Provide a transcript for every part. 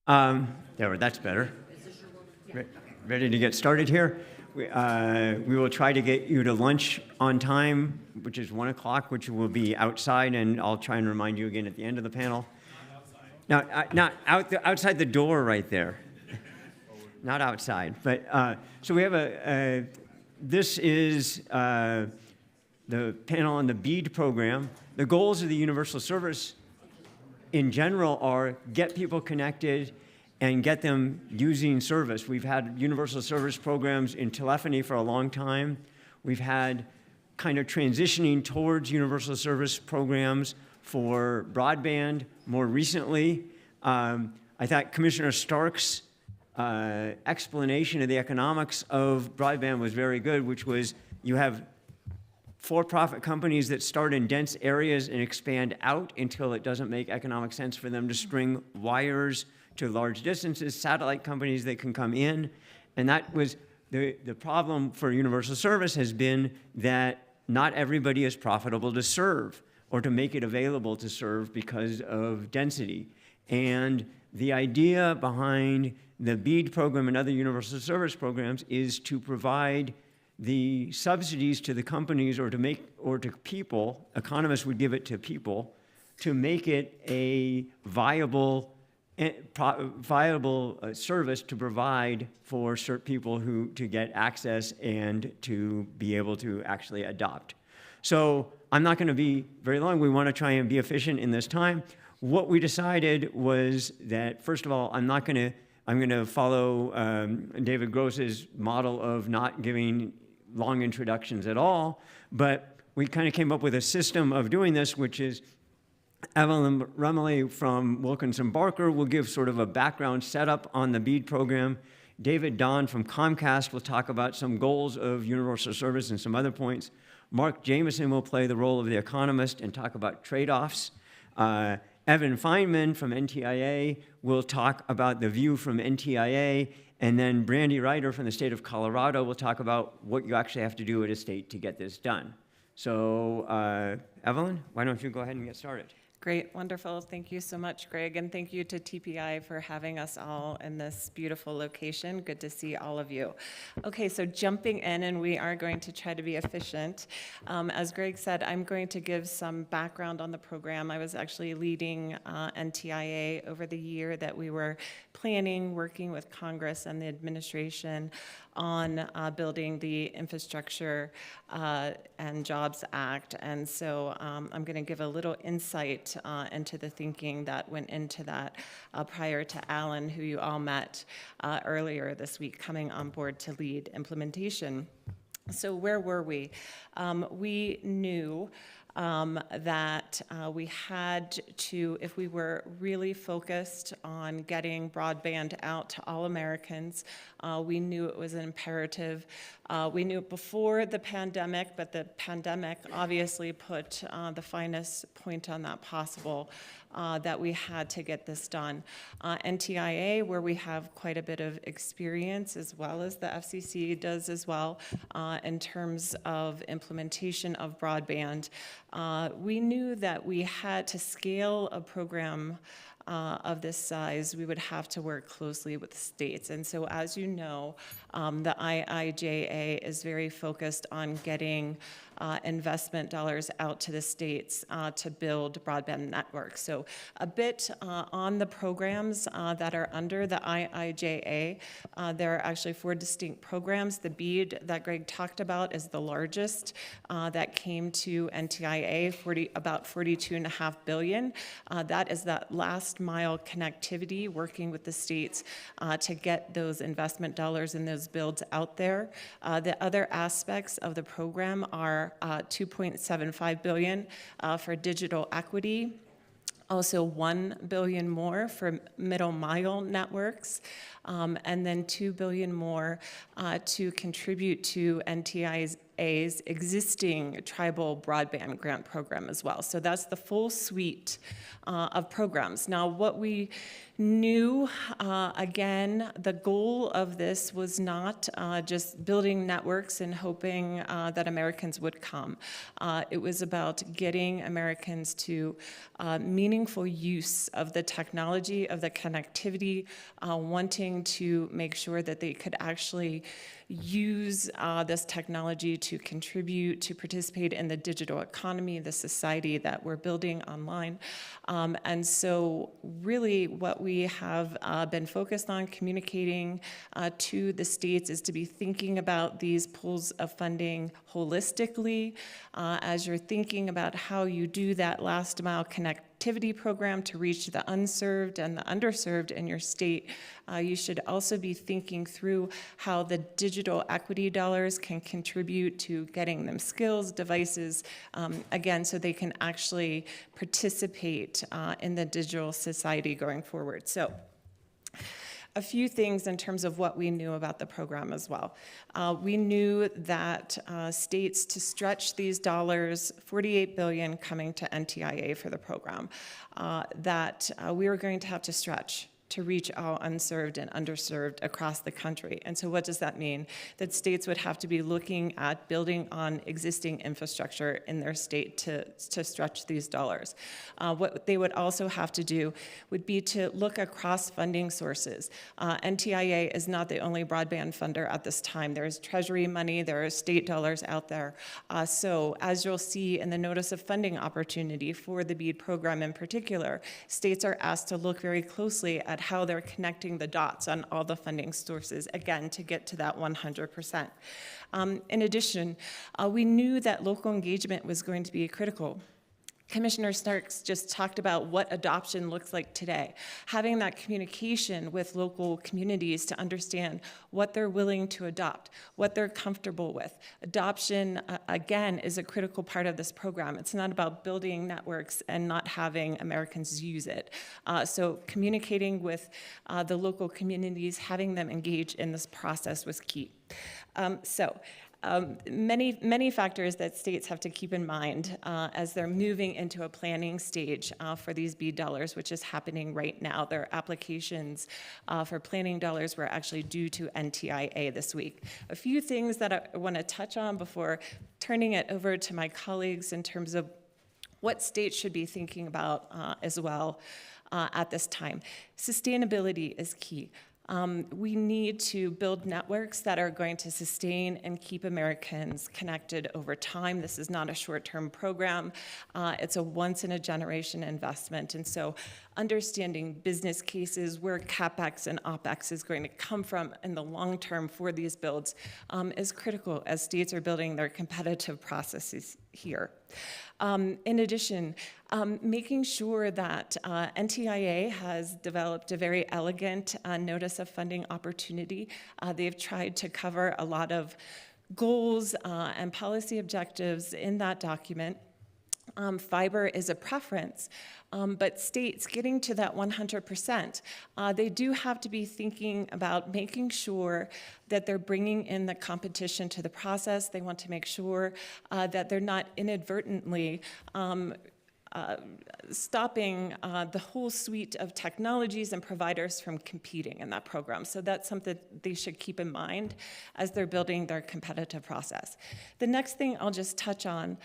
That's better. Ready to get started here? We will try to get you to lunch on time, which is 1 o'clock, which will be outside, and I'll try and remind you again at the end of the panel. Not outside the door right there. Not outside. But so we have this is the panel on the BEAD program. The goals of the Universal Service in general are get people connected and get them using service. We've had universal service programs in telephony for a long time. We've had kind of transitioning towards universal service programs for broadband more recently. I thought Commissioner Stark's explanation of the economics of broadband was very good, which was you have for-profit companies that start in dense areas and expand out until it doesn't make economic sense for them to string wires to large distances, satellite companies that can come in. And that was the problem for universal service has been that not everybody is profitable to serve or to make it available to serve because of density. And the idea behind the BEAD program and other universal service programs is to provide the subsidies to the companies or to people, economists would give it to people, to make it a viable service to provide for certain people to get access and to be able to actually adopt. So I'm not going to be very long. We want to try and be efficient in this time. What we decided was that, first of all, I'm going to follow David Gross's model of not giving long introductions at all, but we kind of came up with a system of doing this, which is Evelyn Remley from Wilkinson Barker will give sort of a background setup on the BEAD program. David Don from Comcast will talk about some goals of universal service and some other points. Mark Jameson will play the role of the economist and talk about trade-offs. Evan Feynman from NTIA will talk about the view from NTIA, and then Brandy Ryder from the state of Colorado will talk about what you actually have to do at a state to get this done. So, Evelyn, why don't you go ahead and get started? Great, wonderful. Thank you so much, Greg, and thank you to TPI for having us all in this beautiful location. Good to see all of you. Okay, so jumping in, and we are going to try to be efficient. As Greg said, I'm going to give some background on the program. I was actually leading NTIA over the year that we were planning, working with Congress and the administration on building the Infrastructure and Jobs Act. And so I'm going to give a little insight into the thinking that went into that prior to Alan, who you all met earlier this week, coming on board to lead implementation. So where were we? We knew that we had to, if we were really focused on getting broadband out to all Americans, we knew it was an imperative. We knew it before the pandemic, but the pandemic obviously put the finest point on that possible, that we had to get this done. NTIA, where we have quite a bit of experience, as well as the FCC does as well, in terms of implementation of broadband, we knew that we had to scale a program of this size. We would have to work closely with the states. And so, as you know, the IIJA is very focused on getting investment dollars out to the states to build broadband networks. So a bit on the programs that are under the IIJA. There are actually 4 distinct programs. The BEAD that Greg talked about is the largest that came to NTIA, about $42.5 billion. That is that last mile connectivity, working with the states to get those investment dollars and those builds out there. The other aspects of the program are $2.75 billion for digital equity, also $1 billion more for middle mile networks, and then $2 billion more to contribute to NTIA's NTIA's existing tribal broadband grant program as well. So that's the full suite of programs. Now, what we knew, again, the goal of this was not just building networks and hoping that Americans would come. It was about getting Americans to meaningful use of the technology, of the connectivity, wanting to make sure that they could actually use this technology to contribute, to participate in the digital economy, the society that we're building online. And so really what we have been focused on communicating to the states is to be thinking about these pools of funding holistically as you're thinking about how you do that last mile connectivity program to reach the unserved and the underserved in your state. You should also be thinking through how the digital equity dollars can contribute to getting them skills, devices, again, so they can actually participate in the digital society going forward. So a few things in terms of what we knew about the program as well. We knew that states, to stretch these dollars, $48 billion coming to NTIA for the program, that we were going to have to stretch to reach all unserved and underserved across the country. And so what does that mean? That states would have to be looking at building on existing infrastructure in their state to stretch these dollars. What they would also have to do would be to look across funding sources. NTIA is not the only broadband funder at this time. There's Treasury money, there are state dollars out there. So as you'll see in the notice of funding opportunity for the BEAD program in particular, states are asked to look very closely at how they're connecting the dots on all the funding sources, again, to get to that 100%. In addition, we knew that local engagement was going to be critical. Commissioner Starks just talked about what adoption looks like today. Having that communication with local communities to understand what they're willing to adopt, what they're comfortable with. Adoption, again, is a critical part of this program. It's not about building networks and not having Americans use it. So communicating with the local communities, having them engage in this process was key. Many factors that states have to keep in mind as they're moving into a planning stage for these BEAD dollars, which is happening right now. Their applications for planning dollars were actually due to NTIA this week. A few things that I want to touch on before turning it over to my colleagues in terms of what states should be thinking about as well at this time. Sustainability is key. We need to build networks that are going to sustain and keep Americans connected over time. This is not a short-term program. It's a once-in-a-generation investment. And so understanding business cases, where CapEx and OpEx is going to come from in the long term for these builds is critical as states are building their competitive processes here. In addition, making sure that NTIA has developed a very elegant notice of funding opportunity. They've tried to cover a lot of goals and policy objectives in that document. Fiber is a preference, but states getting to that 100%, they do have to be thinking about making sure that they're bringing in the competition to the process. They want to make sure that they're not inadvertently stopping the whole suite of technologies and providers from competing in that program. So that's something they should keep in mind as they're building their competitive process. The next thing I'll just touch on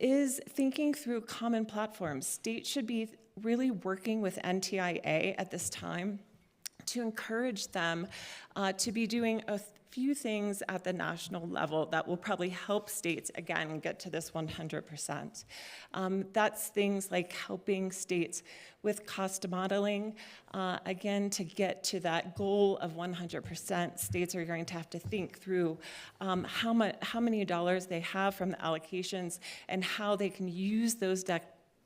is thinking through common platforms. States should be really working with NTIA at this time to encourage them to be doing a few things at the national level that will probably help states, again, get to this 100%. That's things like helping states with cost modeling. Again, to get to that goal of 100%, states are going to have to think through how many dollars they have from the allocations and how they can use those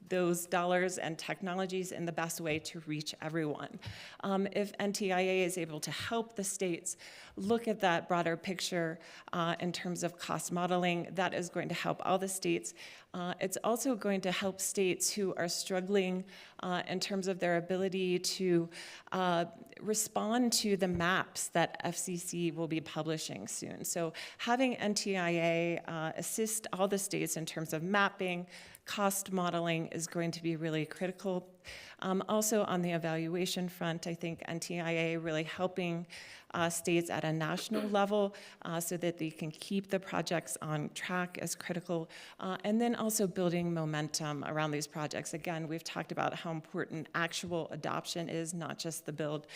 those dollars and technologies in the best way to reach everyone. If NTIA is able to help the states look at that broader picture in terms of cost modeling, that is going to help all the states. It's also going to help states who are struggling in terms of their ability to respond to the maps that FCC will be publishing soon. So having NTIA assist all the states in terms of mapping, cost modeling is going to be really critical. Also on the evaluation front, I think NTIA really helping states at a national level so that they can keep the projects on track is critical. And then also building momentum around these projects. Again, we've talked about how important actual adoption is, not just the build.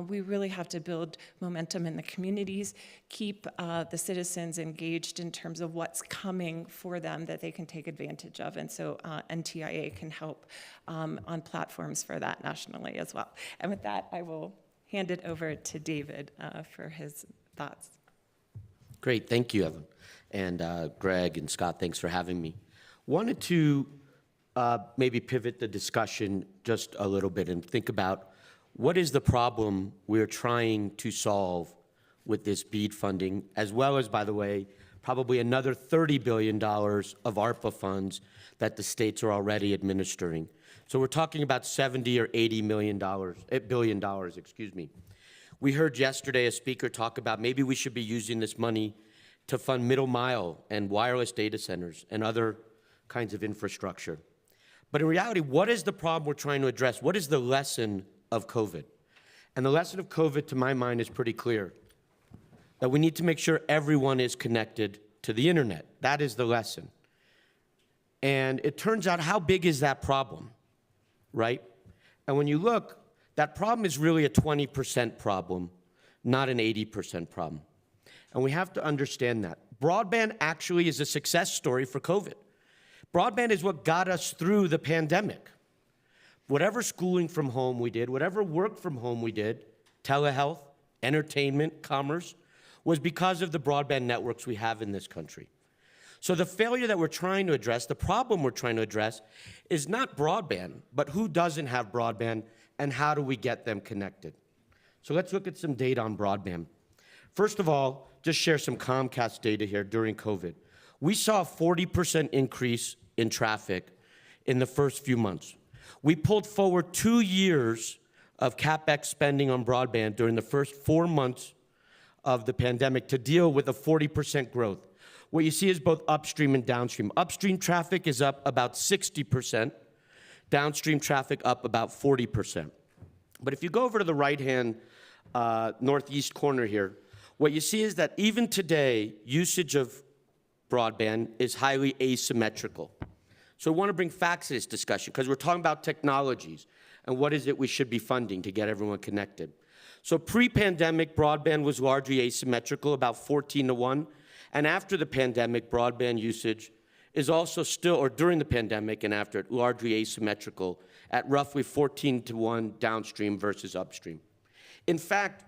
We really have to build momentum in the communities, keep the citizens engaged in terms of what's coming for them that they can take advantage of. And so NTIA can help on platforms for that nationally as well. And with that, I will hand it over to David for his thoughts. Great, thank you, Evan. And Greg and Scott, thanks for having me. Wanted to maybe pivot the discussion just a little bit and think about what is the problem we're trying to solve with this BEAD funding, as well as, by the way, probably another $30 billion of ARPA funds that the states are already administering. So we're talking about $70 or $80 billion, excuse me. We heard yesterday a speaker talk about maybe we should be using this money to fund middle mile and wireless data centers and other kinds of infrastructure. But in reality, what is the problem we're trying to address? What is the lesson of COVID? And the lesson of COVID, to my mind, is pretty clear. That we need to make sure everyone is connected to the internet. That is the lesson. And it turns out, how big is that problem, right? And when you look, that problem is really a 20% problem, not an 80% problem. And we have to understand that. Broadband actually is a success story for COVID. Broadband is what got us through the pandemic. Whatever schooling from home we did, whatever work from home we did, telehealth, entertainment, commerce, was because of the broadband networks we have in this country. So the failure that we're trying to address, the problem we're trying to address, is not broadband, but who doesn't have broadband and how do we get them connected? So let's look at some data on broadband. First of all, just share some Comcast data here during COVID. We saw a 40% increase in traffic in the first few months. We pulled forward 2 years of CapEx spending on broadband during the first 4 months of the pandemic to deal with a 40% growth. What you see is both upstream and downstream. Upstream traffic is up about 60%, downstream traffic up about 40%. But if you go over to the right-hand northeast corner here, what you see is that even today, usage of broadband is highly asymmetrical. So I want to bring facts to this discussion because we're talking about technologies and what is it we should be funding to get everyone connected. So pre-pandemic, broadband was largely asymmetrical, about 14-1. And after the pandemic, broadband usage is also still, or during the pandemic and after it, largely asymmetrical at roughly 14-1 downstream versus upstream. In fact,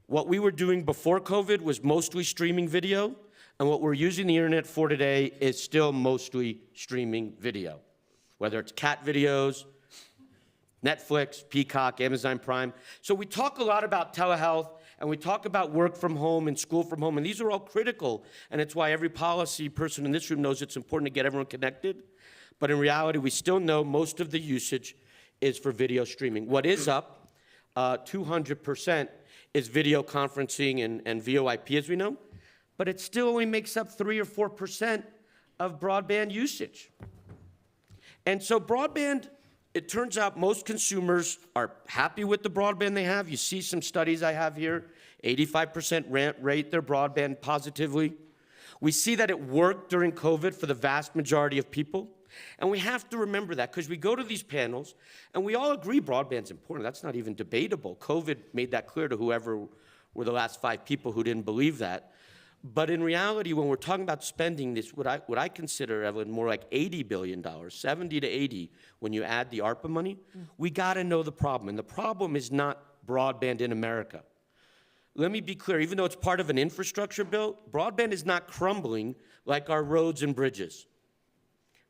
what we were doing before COVID was mostly streaming video, and what we're using the internet for today is still mostly streaming video, whether it's cat videos, Netflix, Peacock, Amazon Prime. So we talk a lot about telehealth, and we talk about work from home and school from home, and these are all critical, and it's why every policy person in this room knows it's important to get everyone connected. But in reality, we still know most of the usage is for video streaming. What is up 200% is video conferencing and VoIP, as we know, but it still only makes up 3 or 4% of broadband usage. And so broadband, it turns out most consumers are happy with the broadband they have. You see some studies I have here. 85% rate their broadband positively. We see that it worked during COVID for the vast majority of people. And we have to remember that because we go to these panels and we all agree broadband's important. That's not even debatable. COVID made that clear to whoever were the last 5 people who didn't believe that. But in reality, when we're talking about spending this, what I consider, Evelyn, more like $80 billion, 70 to 80, when you add the ARPA money, we got to know the problem. And the problem is not broadband in America. Let me be clear, even though it's part of an infrastructure bill, broadband is not crumbling like our roads and bridges,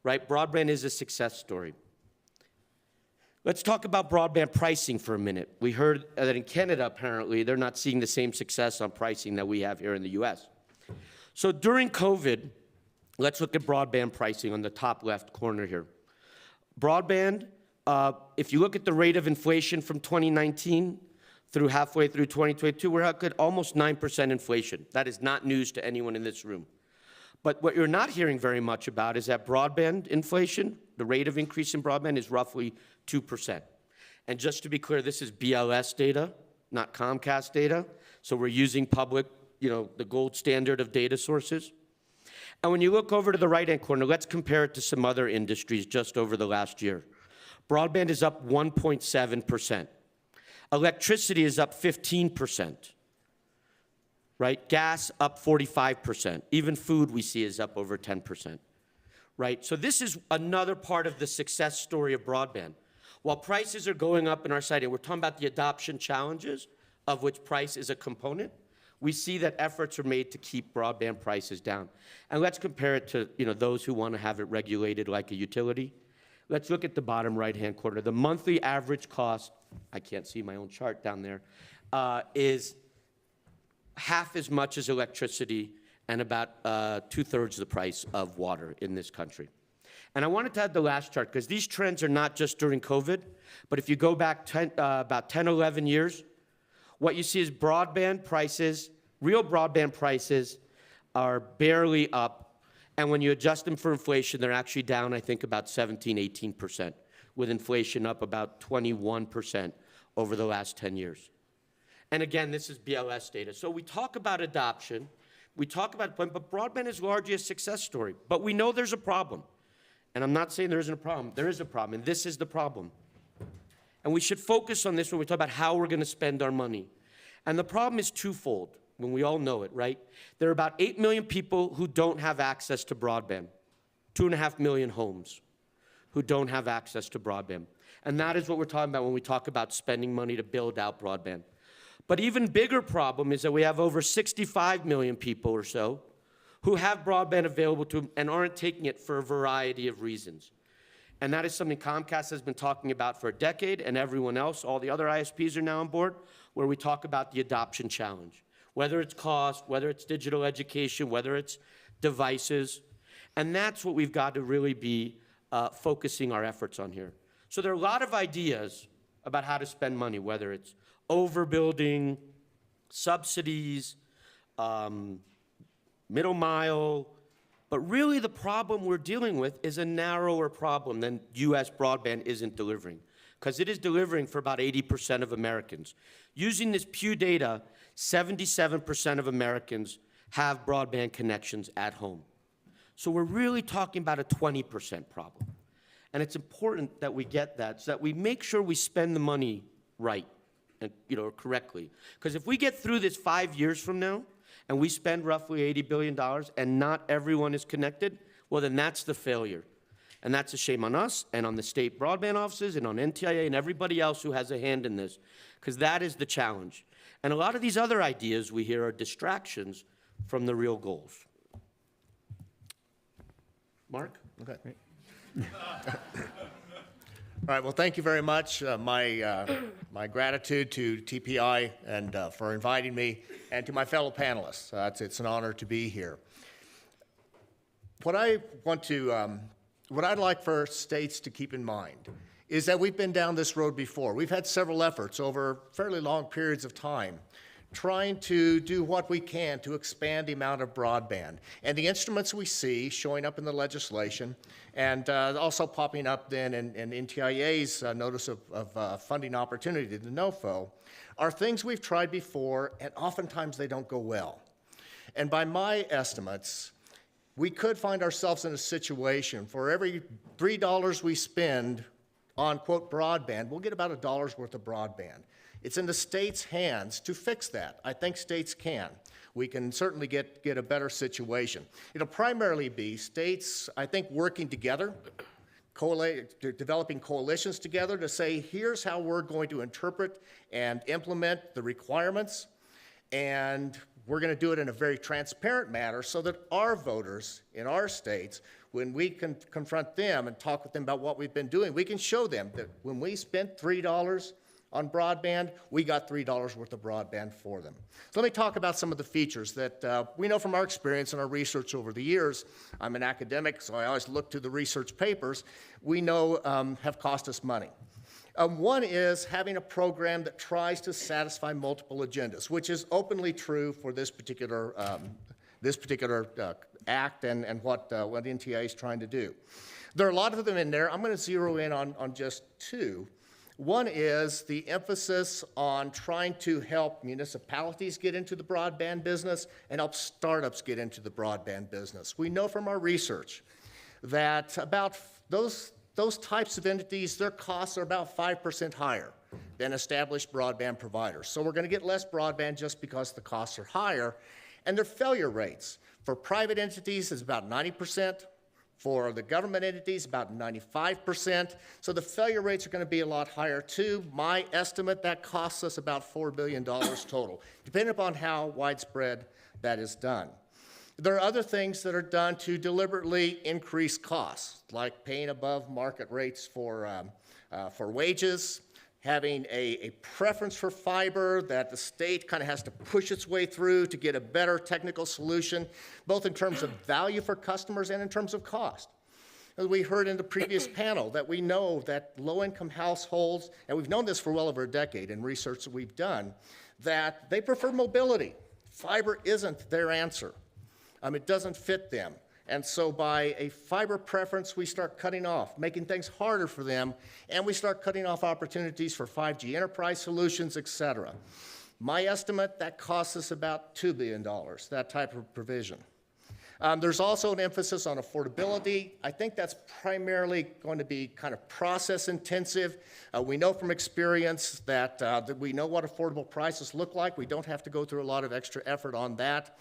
right? Broadband is a success story. Let's talk about broadband pricing for a minute. We heard that in Canada, apparently, they're not seeing the same success on pricing that we have here in the US. So during COVID, let's look at broadband pricing on the top left corner here. Broadband, if you look at the rate of inflation from 2019 through halfway through 2022, we're at almost 9% inflation. That is not news to anyone in this room. But what you're not hearing very much about is that broadband inflation, the rate of increase in broadband is roughly 2%. And just to be clear, this is BLS data, not Comcast data. So we're using public, the gold standard of data sources. And when you look over to the right-hand corner, let's compare it to some other industries just over the last year. Broadband is up 1.7%. Electricity is up 15%. Right? Gas up 45%. Even food we see is up over 10%. Right? So this is another part of the success story of broadband. While prices are going up in our site, and we're talking about the adoption challenges, of which price is a component, we see that efforts are made to keep broadband prices down. And let's compare it to those who want to have it regulated like a utility. Let's look at the bottom right-hand corner. The monthly average cost, I can't see my own chart down there, is half as much as electricity and about 2/3 the price of water in this country. And I wanted to add the last chart, because these trends are not just during COVID, but if you go back about 10, 11 years, what you see is broadband prices, real broadband prices are barely up, and when you adjust them for inflation, they're actually down, I think, about 17, 18%, with inflation up about 21% over the last 10 years. And again, this is BLS data. So we talk about adoption, we talk about, but broadband is largely a success story. But we know there's a problem. And I'm not saying there isn't a problem. There is a problem, and this is the problem. And we should focus on this when we talk about how we're going to spend our money. And the problem is twofold, when we all know it, right? There are about 8 million people who don't have access to broadband, 2.5 million homes who don't have access to broadband. And that is what we're talking about when we talk about spending money to build out broadband. But even bigger problem is that we have over 65 million people or so who have broadband available to them and aren't taking it for a variety of reasons. And that is something Comcast has been talking about for a decade, and everyone else, all the other ISPs are now on board, where we talk about the adoption challenge, whether it's cost, whether it's digital education, whether it's devices. And that's what we've got to really be focusing our efforts on here. So there are a lot of ideas about how to spend money, whether it's overbuilding, subsidies, middle mile, but really the problem we're dealing with is a narrower problem than US broadband isn't delivering, because it is delivering for about 80% of Americans. Using this Pew data, 77% of Americans have broadband connections at home. So we're really talking about a 20% problem. And it's important that we get that, so that we make sure we spend the money right and correctly. Because if we get through this 5 years from now, and we spend roughly $80 billion, and not everyone is connected, well, then that's the failure. And that's a shame on us, and on the state broadband offices, and on NTIA, and everybody else who has a hand in this, because that is the challenge. And a lot of these other ideas we hear are distractions from the real goals. Mark? Okay. All right, well, thank you very much. My gratitude to TPI and for inviting me, and to my fellow panelists. It's an honor to be here. What I'd like for states to keep in mind is that we've been down this road before. We've had several efforts over fairly long periods of time trying to do what we can to expand the amount of broadband. And the instruments we see showing up in the legislation and also popping up then in NTIA's notice of funding opportunity, the NOFO, are things we've tried before, and oftentimes they don't go well. And by my estimates, we could find ourselves in a situation for every $3 we spend on, quote, broadband, we'll get about $1 worth of broadband. It's in the state's hands to fix that. I think states can. We can certainly get a better situation. It'll primarily be states, I think, working together, developing coalitions together to say, here's how we're going to interpret and implement the requirements, and we're going to do it in a very transparent manner so that our voters in our states when we can confront them and talk with them about what we've been doing, we can show them that when we spent $3 on broadband, we got $3 worth of broadband for them. So let me talk about some of the features that we know from our experience and our research over the years. I'm an academic, so I always look to the research papers. We know have cost us money. One is having a program that tries to satisfy multiple agendas, which is openly true for this particular act and what NTIA is trying to do. There are a lot of them in there. I'm going to zero in on just two. One is the emphasis on trying to help municipalities get into the broadband business and help startups get into the broadband business. We know from our research that about those types of entities, their costs are about 5% higher than established broadband providers. So we're going to get less broadband just because the costs are higher. And their failure rates for private entities is about 90%. For the government entities, about 95%. So the failure rates are going to be a lot higher too. My estimate, that costs us about $4 billion total, depending upon how widespread that is done. There are other things that are done to deliberately increase costs, like paying above market rates for wages, having a preference for fiber that the state kind of has to push its way through to get a better technical solution, both in terms of value for customers and in terms of cost. As we heard in the previous panel, that we know that low-income households, and we've known this for well over a decade in research that we've done, that they prefer mobility. Fiber isn't their answer. It doesn't fit them. And so by a fiber preference, we start cutting off, making things harder for them, and we start cutting off opportunities for 5G enterprise solutions, et cetera. My estimate, that costs us about $2 billion, that type of provision. There's also an emphasis on affordability. I think that's primarily going to be kind of process intensive. We know from experience that we know what affordable prices look like. We don't have to go through a lot of extra effort on that.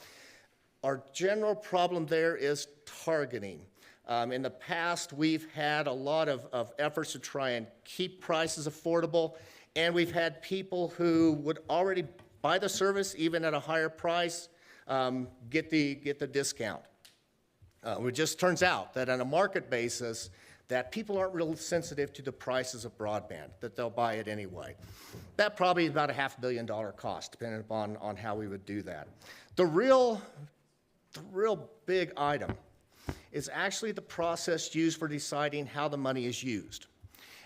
Our general problem there is targeting. In the past, we've had a lot of efforts to try and keep prices affordable, and we've had people who would already buy the service, even at a higher price, get the discount. It just turns out that on a market basis, that people aren't real sensitive to the prices of broadband, that they'll buy it anyway. That probably is about a $500 million cost, depending upon how we would do that. The real big item is actually the process used for deciding how the money is used.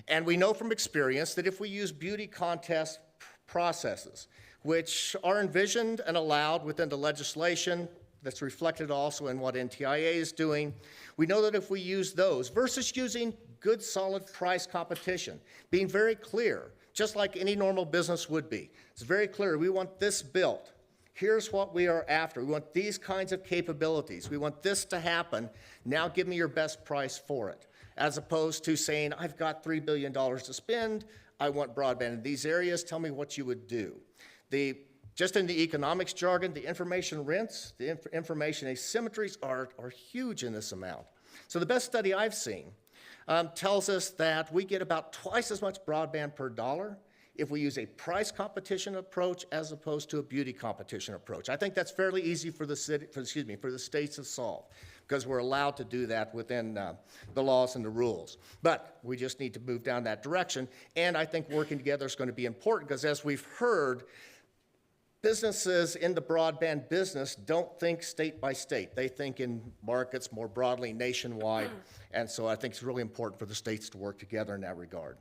And we know from experience that if we use beauty contest processes, which are envisioned and allowed within the legislation, that's reflected also in what NTIA is doing, we know that if we use those versus using good solid price competition, being very clear, just like any normal business would be, it's very clear, we want this built. Here's what we are after. We want these kinds of capabilities. We want this to happen. Now give me your best price for it. As opposed to saying, I've got $3 billion to spend. I want broadband in these areas. Tell me what you would do. Just in the economics jargon, the information rents, the information asymmetries are huge in this amount. So the best study I've seen tells us that we get about twice as much broadband per dollar if we use a price competition approach as opposed to a beauty competition approach. I think that's fairly easy for the states to solve, because we're allowed to do that within the laws and the rules. But we just need to move down that direction, and I think working together is going to be important, because as we've heard, businesses in the broadband business don't think state by state. They think in markets more broadly nationwide, and so I think it's really important for the states to work together in that regard.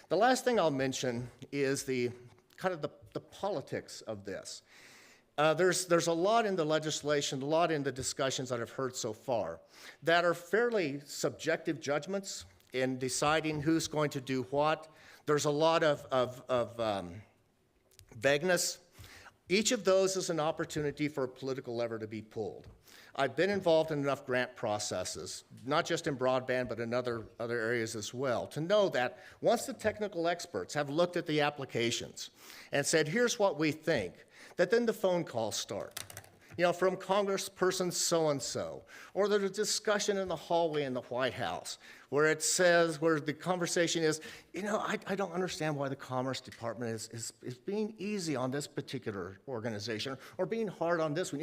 The last thing I'll mention is the politics of this. There's a lot in the legislation, a lot in the discussions that I've heard so far that are fairly subjective judgments in deciding who's going to do what. There's a lot of vagueness. Each of those is an opportunity for a political lever to be pulled. I've been involved in enough grant processes, not just in broadband, but in other areas as well, to know that once the technical experts have looked at the applications and said, here's what we think, that then the phone calls start. From Congressperson so-and-so, or there's a discussion in the hallway in the White House where the conversation is, I don't understand why the Commerce Department is being easy on this particular organization or being hard on this one.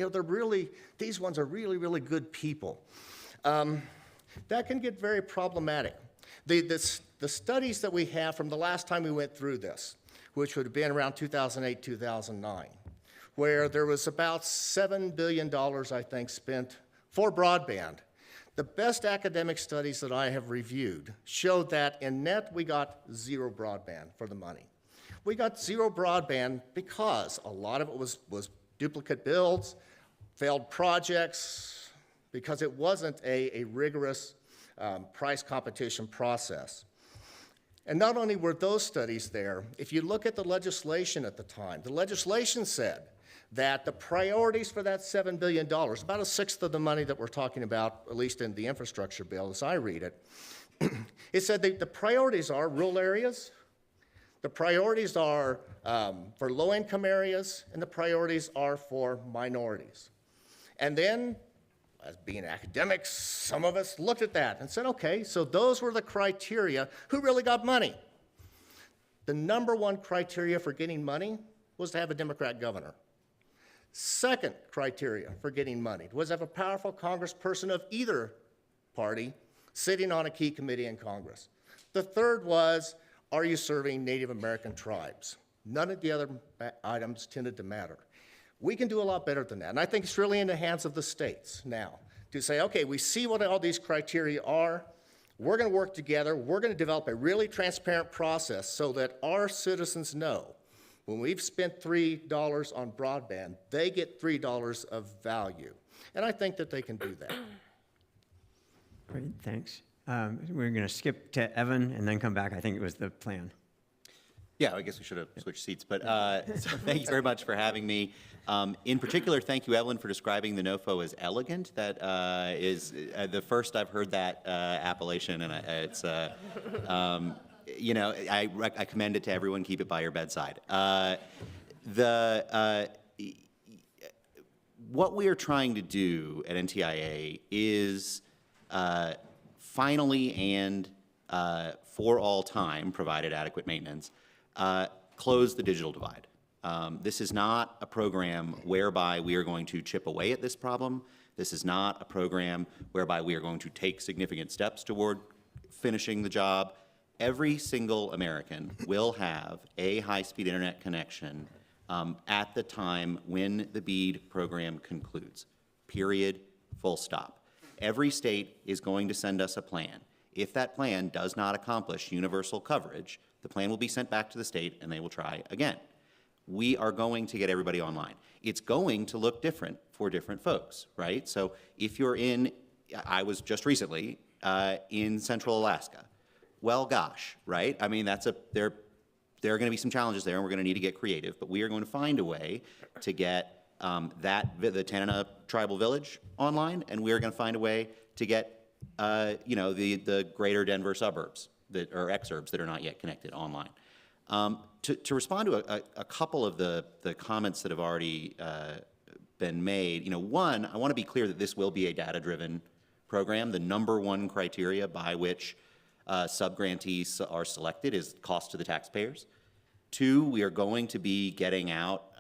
These ones are really, really good people. that can get very problematic. The studies that we have from the last time we went through this, which would have been around 2008, 2009, where there was about $7 billion, I think, spent for broadband. The best academic studies that I have reviewed showed that in net we got zero broadband for the money. We got zero broadband because a lot of it was duplicate builds, failed projects, because it wasn't a rigorous price competition process. And not only were those studies there, if you look at the legislation at the time, the legislation said that the priorities for that $7 billion, about a sixth of the money that we're talking about, at least in the infrastructure bill as I read it, it said that the priorities are rural areas, the priorities are for low-income areas, and the priorities are for minorities. And then, as being academics, some of us looked at that and said, okay, so those were the criteria. Who really got money? The number one criteria for getting money was to have a Democrat governor. Second criteria for getting money was to have a powerful congressperson of either party sitting on a key committee in Congress. The third was, are you serving Native American tribes? None of the other items tended to matter. We can do a lot better than that, and I think it's really in the hands of the states now to say, okay, we see what all these criteria are, we're going to work together, we're going to develop a really transparent process so that our citizens know when we've spent $3 on broadband, they get $3 of value. And I think that they can do that. Great, thanks. We're going to skip to Evan and then come back. I think it was the plan. Yeah, I guess we should have switched seats, but so thank you very much for having me. In particular, thank you, Evelyn, for describing the NOFO as elegant. That is the first I've heard that appellation, and it's, you know, I commend it to everyone. Keep it by your bedside. What we are trying to do at NTIA is finally and for all time, provided adequate maintenance, close the digital divide. This is not a program whereby we are going to chip away at this problem. This is not a program whereby we are going to take significant steps toward finishing the job. Every single American will have a high-speed internet connection at the time when the BEAD program concludes. Period, full stop. Every state is going to send us a plan. If that plan does not accomplish universal coverage, the plan will be sent back to the state and they will try again. We are going to get everybody online. It's going to look different for different folks, right? So if you're in, I was just recently in Central Alaska. Well, gosh, right? I mean, there are going to be some challenges there and we're going to need to get creative, but we are going to find a way to get the Tanana Tribal Village online, and we are going to find a way to get you know, the greater Denver suburbs or exurbs that are not yet connected online. To respond to a couple of the comments that have already been made, you know, one, I want to be clear that this will be a data-driven program. The number one criteria by which subgrantees are selected is cost to the taxpayers. Two, we are going to be getting out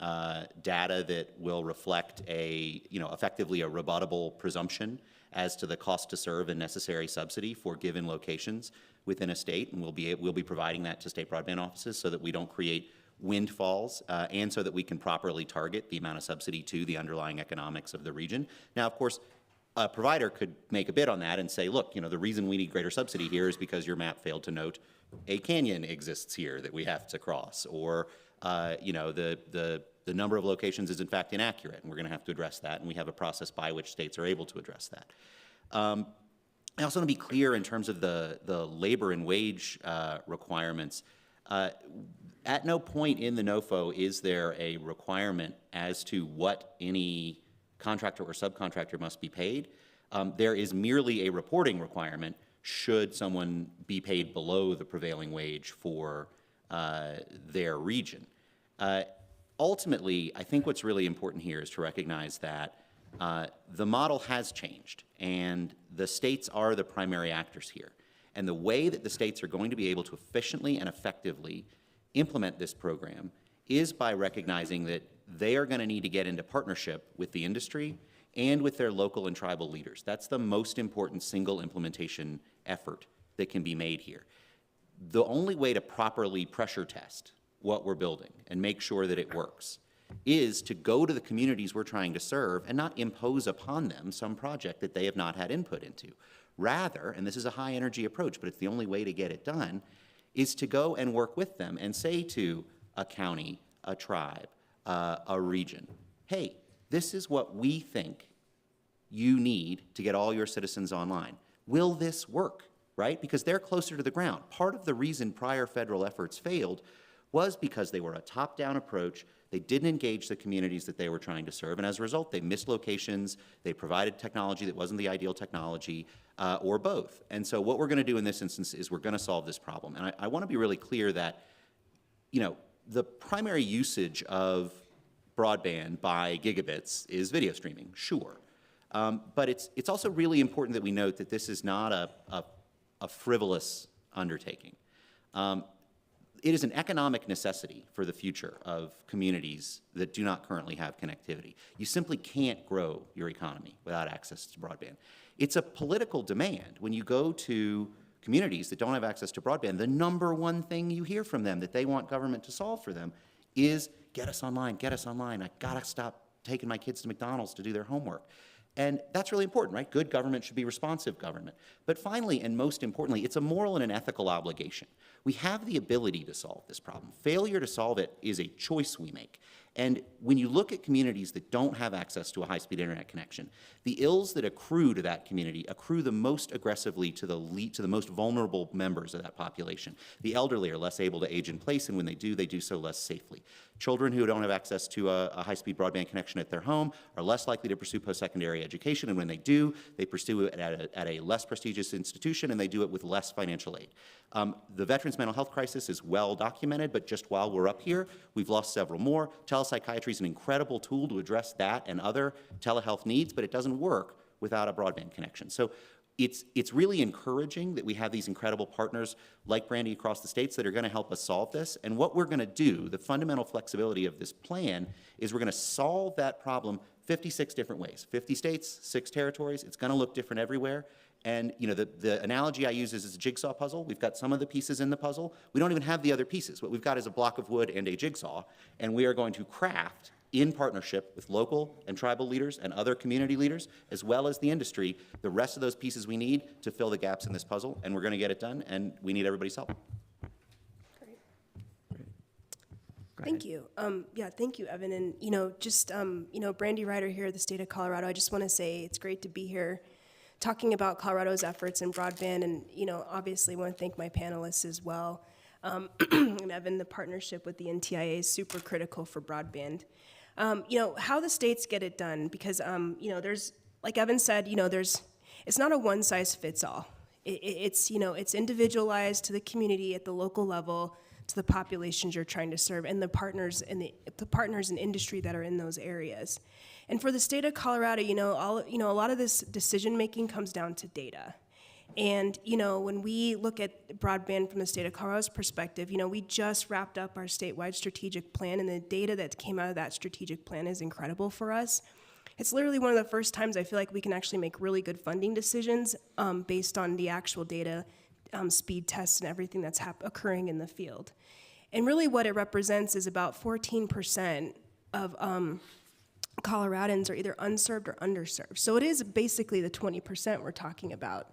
data that will reflect effectively a rebuttable presumption as to the cost to serve and necessary subsidy for given locations within a state, and we'll be providing that to state broadband offices so that we don't create windfalls and so that we can properly target the amount of subsidy to the underlying economics of the region. Now, of course, a provider could make a bid on that and say, look, you know, the reason we need greater subsidy here is because your map failed to note a canyon exists here that we have to cross, or you know, the number of locations is in fact inaccurate, and we're going to have to address that, and we have a process by which states are able to address that. I also want to be clear in terms of the labor and wage requirements. At no point in the NOFO is there a requirement as to what any contractor or subcontractor must be paid. There is merely a reporting requirement should someone be paid below the prevailing wage for their region. Ultimately, I think what's really important here is to recognize that the model has changed, and the states are the primary actors here. And the way that the states are going to be able to efficiently and effectively implement this program is by recognizing that they are going to need to get into partnership with the industry and with their local and tribal leaders. That's the most important single implementation effort that can be made here. The only way to properly pressure test what we're building and make sure that it works is to go to the communities we're trying to serve and not impose upon them some project that they have not had input into. Rather, and this is a high energy approach, but it's the only way to get it done, is to go and work with them and say to a county, a tribe, a region, hey, this is what we think you need to get all your citizens online. Will this work, right? Because they're closer to the ground. Part of the reason prior federal efforts failed was because they were a top-down approach. They didn't engage the communities that they were trying to serve, and as a result, they missed locations, they provided technology that wasn't the ideal technology, or both. And so what we're going to do in this instance is we're going to solve this problem. And I want to be really clear that, you know, the primary usage of broadband by gigabits is video streaming, sure. But it's also really important that we note that this is not a frivolous undertaking. It is an economic necessity for the future of communities that do not currently have connectivity. You simply can't grow your economy without access to broadband. It's a political demand. When you go to communities that don't have access to broadband, the number one thing you hear from them that they want government to solve for them is, get us online, get us online. I gotta stop taking my kids to McDonald's to do their homework. And that's really important, right? Good government should be responsive government. But finally, and most importantly, it's a moral and an ethical obligation. We have the ability to solve this problem. Failure to solve it is a choice we make. And when you look at communities that don't have access to a high-speed internet connection, the ills that accrue to that community accrue the most aggressively to the most vulnerable members of that population. The elderly are less able to age in place, and when they do so less safely. Children who don't have access to a high-speed broadband connection at their home are less likely to pursue post-secondary education, and when they do, they pursue it at a less prestigious institution, and they do it with less financial aid. The veterans' mental health crisis is well documented, but just while we're up here, we've lost several more. Telepsychiatry is an incredible tool to address that and other telehealth needs, but it doesn't work without a broadband connection. So it's really encouraging that we have these incredible partners like Brandy across the states that are going to help us solve this. And what we're going to do, the fundamental flexibility of this plan, is we're going to solve that problem 56 different ways. 50 states, 6 territories. It's going to look different everywhere. And you know, the analogy I use is a jigsaw puzzle. We've got some of the pieces in the puzzle. We don't even have the other pieces. What we've got is a block of wood and a jigsaw, and we are going to craft, in partnership with local and tribal leaders and other community leaders, as well as the industry, the rest of those pieces we need to fill the gaps in this puzzle, and we're going to get it done, and we need everybody's help. Thank you. Yeah, thank you, Evan. And, you know, just, Brandy Ryder here at the state of Colorado, I just want to say it's great to be here talking about Colorado's efforts in broadband, and, you know, obviously want to thank my panelists as well. And Evan, the partnership with the NTIA is super critical for broadband. You know, how the states get it done, because, you know, there's, like Evan said, you know, it's not a one-size-fits-all. It's, you know, it's individualized to the community at the local level, to the populations you're trying to serve, and the partners and the partners in industry that are in those areas. And for the state of Colorado, you know, a lot of this decision-making comes down to data. And, you know, when we look at broadband from the state of Colorado's perspective, you know, we just wrapped up our statewide strategic plan, and the data that came out of that strategic plan is incredible for us. It's literally one of the first times I feel like we can actually make really good funding decisions based on the actual data, speed tests, and everything that's occurring in the field. And really what it represents is about 14% of Coloradans are either unserved or underserved. So it is basically the 20% we're talking about,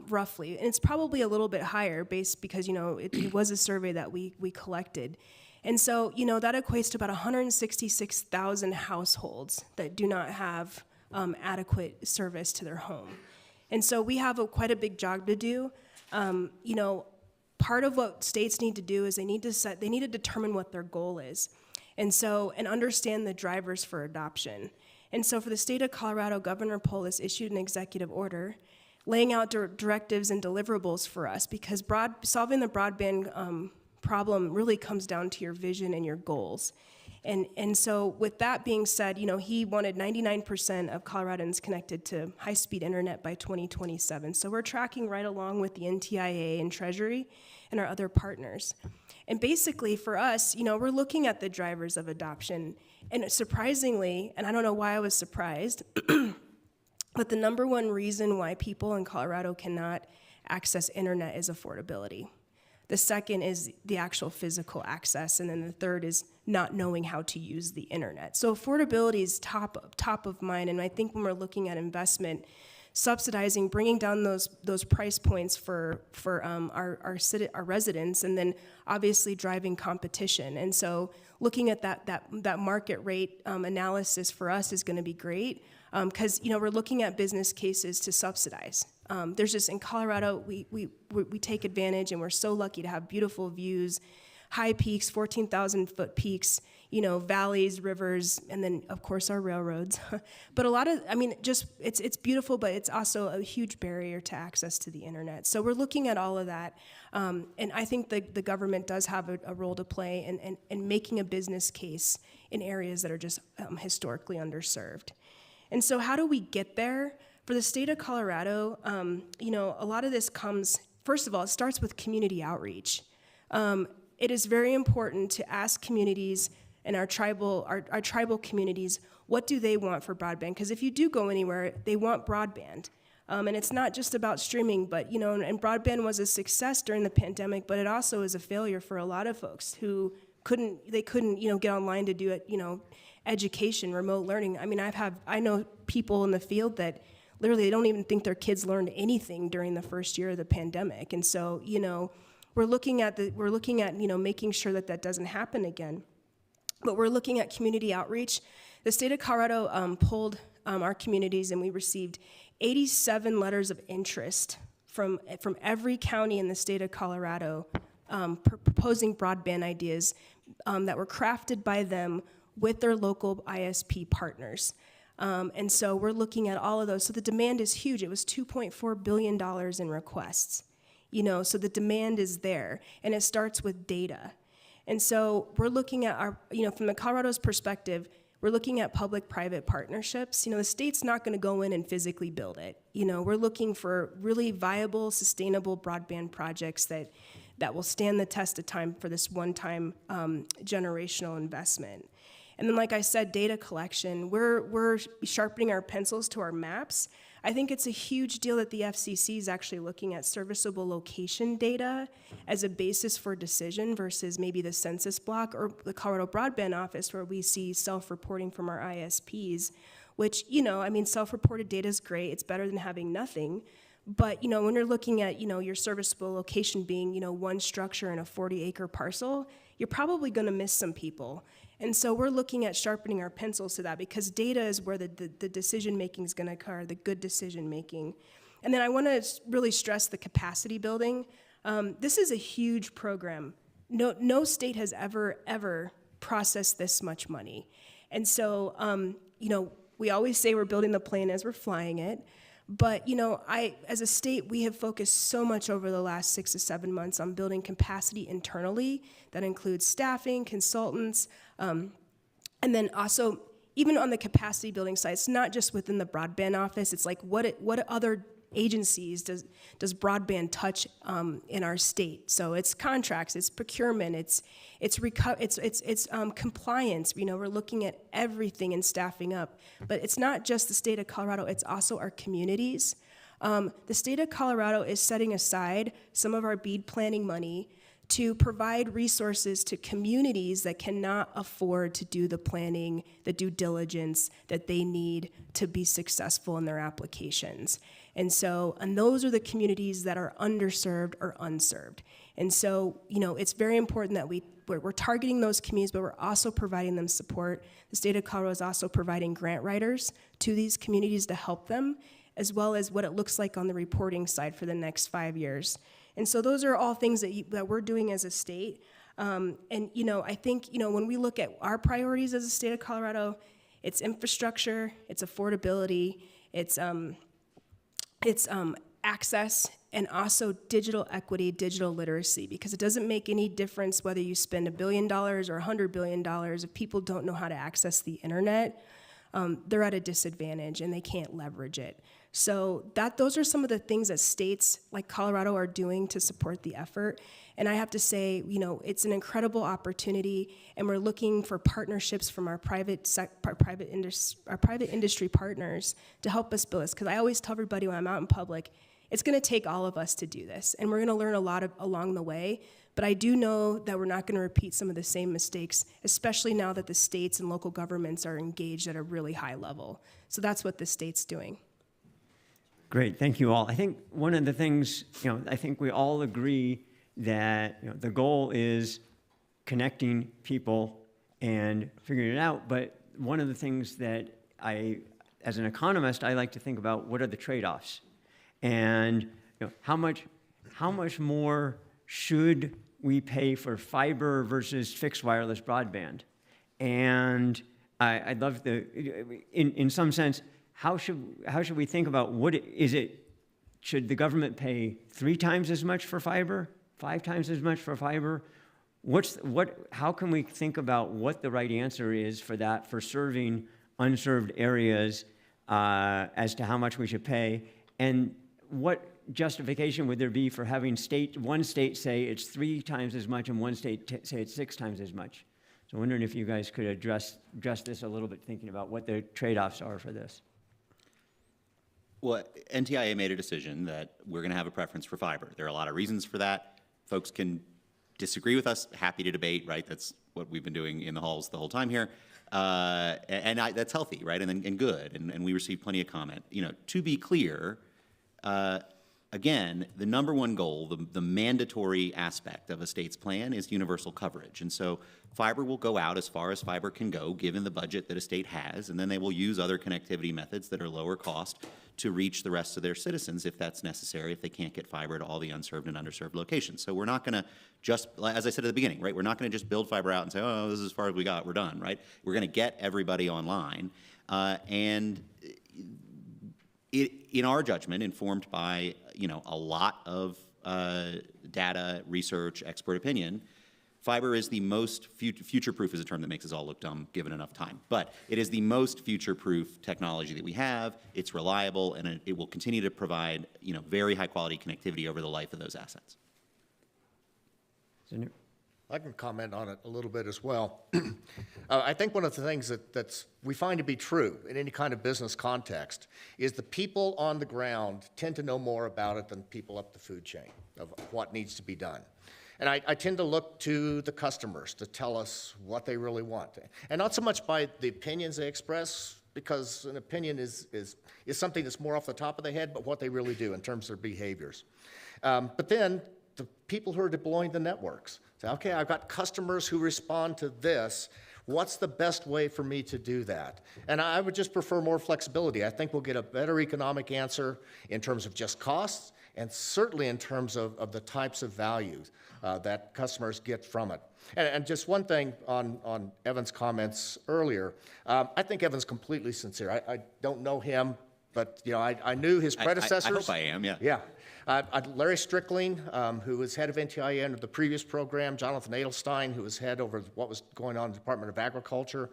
roughly. And it's probably a little bit higher because, you know, it was a survey that we collected. And so, you know, that equates to about 166,000 households that do not have adequate service to their home. And so we have quite a big job to do. You know, part of what states need to do is they need to determine what their goal is. And understand the drivers for adoption. And so for the state of Colorado, Governor Polis issued an executive order laying out directives and deliverables for us, because solving the broadband problem really comes down to your vision and your goals. And so with that being said, you know, he wanted 99% of Coloradans connected to high-speed internet by 2027. So we're tracking right along with the NTIA and Treasury and our other partners. And basically for us, we're looking at the drivers of adoption. And surprisingly, and I don't know why I was surprised, but the number one reason why people in Colorado cannot access internet is affordability. The second is the actual physical access, and then the third is not knowing how to use the internet. So affordability is top of mind, and I think when we're looking at investment, subsidizing, bringing down those price points for our residents, and then obviously driving competition. And so looking at that market rate analysis for us is going to be great, because we're looking at business cases to subsidize. There's just, in Colorado, we take advantage, and we're so lucky to have beautiful views, high peaks, 14,000-foot peaks, valleys, rivers, and then, of course, our railroads. But it's beautiful, but it's also a huge barrier to access to the internet. So we're looking at all of that. And I think the government does have a role to play in making a business case in areas that are just historically underserved. And so how do we get there? For the state of Colorado, a lot of this comes, first of all, it starts with community outreach. It is very important to ask communities and our tribal communities, what do they want for broadband? Because if you do go anywhere, they want broadband. And it's not just about streaming, but, and broadband was a success during the pandemic, but it also is a failure for a lot of folks who couldn't get online to do it, education, remote learning. I mean, I know people in the field that literally they don't even think their kids learned anything during the first year of the pandemic. And so, we're looking at making sure that doesn't happen again. But we're looking at community outreach. The state of Colorado polled our communities, and we received 87 letters of interest from every county in the state of Colorado proposing broadband ideas that were crafted by them with their local ISP partners. And so we're looking at all of those. So the demand is huge. It was $2.4 billion in requests. So the demand is there, and it starts with data. And so we're looking at from the Colorado's perspective, we're looking at public-private partnerships. The state's not going to go in and physically build it. We're looking for really viable, sustainable broadband projects that will stand the test of time for this one-time generational investment. And then, like I said, data collection. We're sharpening our pencils to our maps. I think it's a huge deal that the FCC is actually looking at serviceable location data as a basis for decision versus maybe the census block or the Colorado Broadband Office, where we see self-reporting from our ISPs, which, self-reported data is great. It's better than having nothing. But, when you're looking at, your serviceable location being, one structure in a 40-acre parcel, you're probably going to miss some people. And so we're looking at sharpening our pencils to that, because data is where the decision-making is going to occur, the good decision-making. And then I want to really stress the capacity building. This is a huge program. No state has ever processed this much money. And so, we always say we're building the plane as we're flying it. But, as a state, we have focused so much over the last 6 to 7 months on building capacity internally. That includes staffing, consultants, and then also, even on the capacity building side, it's not just within the broadband office. It's like, what other agencies does broadband touch in our state? So it's contracts, it's procurement, it's compliance. We're looking at everything and staffing up. But it's not just the state of Colorado, it's also our communities. The state of Colorado is setting aside some of our BEAD planning money to provide resources to communities that cannot afford to do the planning, the due diligence that they need to be successful in their applications. And those are the communities that are underserved or unserved. And so, it's very important that we're targeting those communities, but we're also providing them support. The state of Colorado is also providing grant writers to these communities to help them, as well as what it looks like on the reporting side for the next 5 years. And so those are all things that we're doing as a state. I think, when we look at our priorities as a state of Colorado, it's infrastructure, it's affordability, it's access, and also digital equity, digital literacy, because it doesn't make any difference whether you spend $1 billion or $100 billion. If people don't know how to access the internet, they're at a disadvantage and they can't leverage it. So those are some of the things that states like Colorado are doing to support the effort. And I have to say, it's an incredible opportunity, and we're looking for partnerships from our private industry partners to help us build this. Because I always tell everybody when I'm out in public, it's going to take all of us to do this, and we're going to learn a lot along the way. But I do know that we're not going to repeat some of the same mistakes, especially now that the states and local governments are engaged at a really high level. So that's what the state's doing. Great, thank you all. I think one of the things, I think we all agree that the goal is connecting people and figuring it out. But one of the things that as an economist, I like to think about, what are the trade-offs, and how much more should we pay for fiber versus fixed wireless broadband? And I'd love in some sense, how should we think about should the government pay 3 times as much for fiber, 5 times as much for fiber? How can we think about what the right answer is for that, for serving unserved areas, as to how much we should pay? And what justification would there be for having one state say it's 3 times as much and one state say it's 6 times as much? So I'm wondering if you guys could address this a little bit, thinking about what the trade-offs are for this. Well, NTIA made a decision that we're going to have a preference for fiber. There are a lot of reasons for that. Folks can disagree with us, happy to debate, right? That's what we've been doing in the halls the whole time here. That's healthy, right? And good, and we received plenty of comment. To be clear, again, the number one goal, the mandatory aspect of a state's plan is universal coverage. And so fiber will go out as far as fiber can go, given the budget that a state has, and then they will use other connectivity methods that are lower cost to reach the rest of their citizens if that's necessary, if they can't get fiber to all the unserved and underserved locations. So we're not going to just, as I said at the beginning, right, we're not going to just build fiber out and say, oh, this is as far as we got, we're done, right? We're going to get everybody online. And in our judgment, informed by a lot of data, research, expert opinion, fiber is the most future-proof is a term that makes us all look dumb given enough time. But it is the most future-proof technology that we have. It's reliable, and it will continue to provide very high-quality connectivity over the life of those assets. I can comment on it a little bit as well. I think one of the things that we find to be true in any kind of business context is the people on the ground tend to know more about it than people up the food chain of what needs to be done. And I tend to look to the customers to tell us what they really want. And not so much by the opinions they express, because an opinion is something that's more off the top of the head, but what they really do in terms of their behaviors. But then the people who are deploying the networks say, okay, I've got customers who respond to this. What's the best way for me to do that? And I would just prefer more flexibility. I think we'll get a better economic answer in terms of just costs, and certainly in terms of the types of values that customers get from it. And just one thing on Evan's comments earlier, I think Evan's completely sincere. I don't know him, but I knew his predecessors. I hope I am, yeah. Yeah. Larry Strickling, who was head of NTIA under the previous program, Jonathan Adelstein, who was head over what was going on in the Department of Agriculture.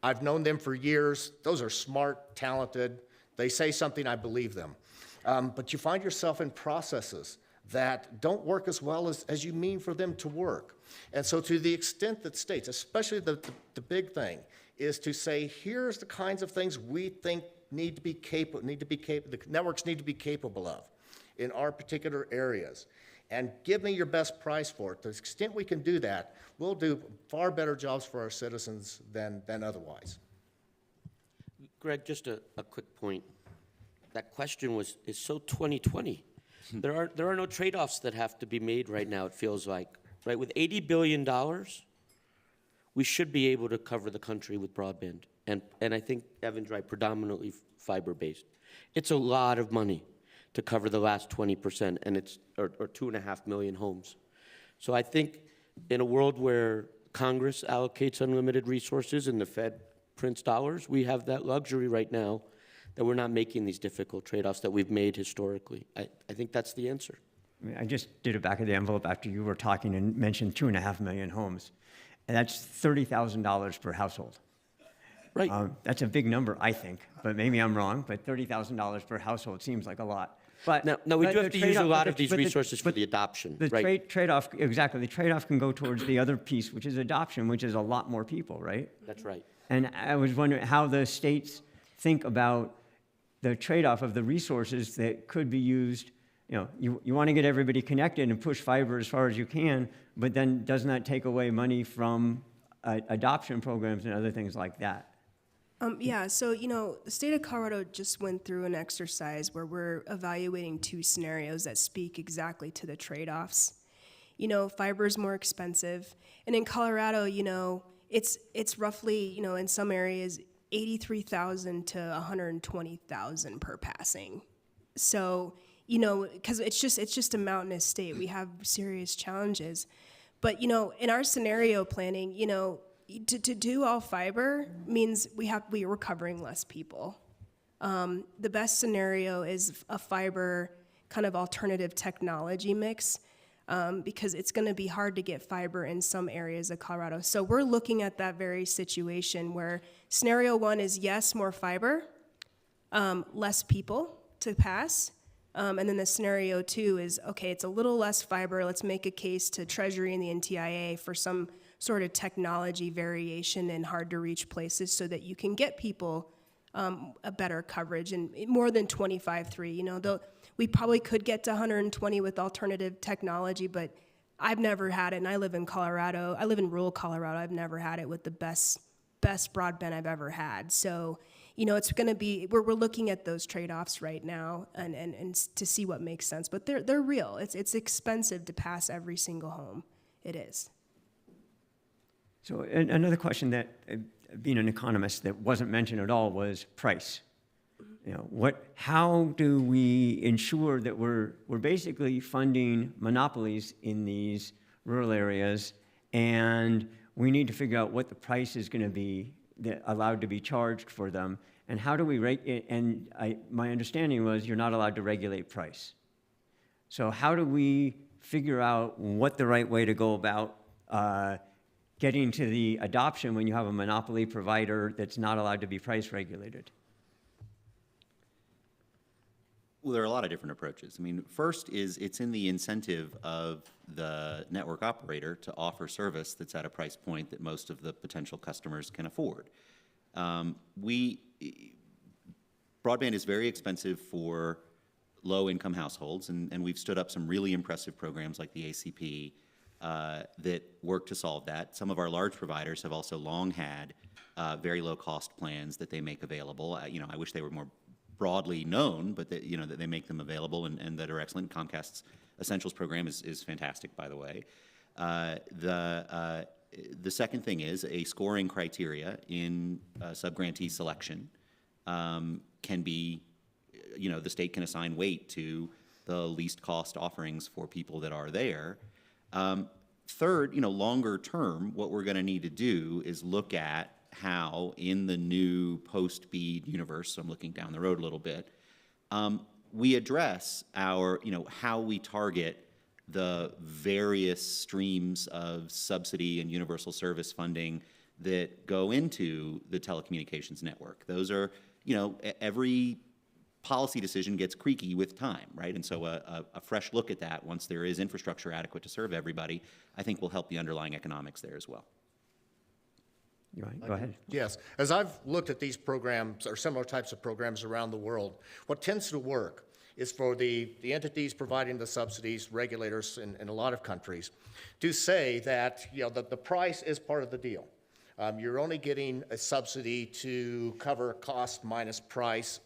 I've known them for years. Those are smart, talented. They say something, I believe them. But you find yourself in processes that don't work as well as you mean for them to work. And so to the extent that states, especially the big thing, is to say, here's the kinds of things we think the networks need to be capable of in our particular areas, and give me your best price for it. To the extent we can do that, we'll do far better jobs for our citizens than otherwise. Greg, just a quick point. That question is so 2020. There are no trade-offs that have to be made right now, it feels like. Right? With $80 billion, we should be able to cover the country with broadband. And I think Evan's right, predominantly fiber-based. It's a lot of money to cover the last 20%, and or 2.5 million homes. So I think in a world where Congress allocates unlimited resources and the Fed prints dollars, we have that luxury right now that we're not making these difficult trade-offs that we've made historically. I think that's the answer. I just did a back of the envelope after you were talking and mentioned 2.5 million homes. And that's $30,000 per household. Right. That's a big number, I think, but maybe I'm wrong, but $30,000 per household seems like a lot. But Now, we but do have the to use a trade-off- lot but of the- these but the- resources for but the adoption, The right? trade-off, exactly, the trade-off can go towards the other piece, which is adoption, which is a lot more people, right? That's right. And I was wondering how the states think about the trade-off of the resources that could be used. You want to get everybody connected and push fiber as far as you can, but then doesn't that take away money from adoption programs and other things like that? Yeah, so, the state of Colorado just went through an exercise where we're evaluating 2 scenarios that speak exactly to the trade-offs. Fiber is more expensive, and in Colorado, it's roughly, in some areas, 83,000 to 120,000 per passing. So, because it's just a mountainous state, we have serious challenges. But, in our scenario planning, to do all fiber means we're covering less people. The best scenario is a fiber kind of alternative technology mix, because it's going to be hard to get fiber in some areas of Colorado. So we're looking at that very situation where scenario 1 is yes, more fiber, less people to pass. And then the scenario 2 is, okay, it's a little less fiber. Let's make a case to Treasury and the NTIA for some sort of technology variation in hard to reach places so that you can get people a better coverage and more than 25.3. Though we probably could get to 120 with alternative technology, but I've never had it, and I live in Colorado. I live in rural Colorado. I've never had it with the best broadband I've ever had. So, it's going to be, we're looking at those trade-offs right now and to see what makes sense. But they're real. It's expensive to pass every single home. It is. So another question that, being an economist, that wasn't mentioned at all was price. How do we ensure that we're basically funding monopolies in these rural areas, and we need to figure out what the price is going to be allowed to be charged for them, and how do we rate? And my understanding was you're not allowed to regulate price. So how do we figure out what the right way to go about getting to the adoption when you have a monopoly provider that's not allowed to be price regulated? Well, there are a lot of different approaches. I mean, first is it's in the incentive of the network operator to offer service that's at a price point that most of the potential customers can afford. Broadband is very expensive for low-income households, and we've stood up some really impressive programs like the ACP that work to solve that. Some of our large providers have also long had very low-cost plans that they make available. I wish they were more broadly known, but that, that they make them available and that are excellent. Comcast's Essentials program is fantastic, by the way. The second thing is a scoring criteria in subgrantee selection can be, the state can assign weight to the least cost offerings for people that are there. Third, longer term, what we're going to need to do is look at how in the new post-BEAD universe, so I'm looking down the road a little bit, we address our, how we target the various streams of subsidy and universal service funding that go into the telecommunications network. Those are, every policy decision gets creaky with time, right? And so a fresh look at that, once there is infrastructure adequate to serve everybody, I think will help the underlying economics there as well. You want- Go ahead. Yes. As I've looked at these programs or similar types of programs around the world, what tends to work is for the entities providing the subsidies, regulators in a lot of countries, to say that the price is part of the deal. You're only getting a subsidy to cover cost minus price.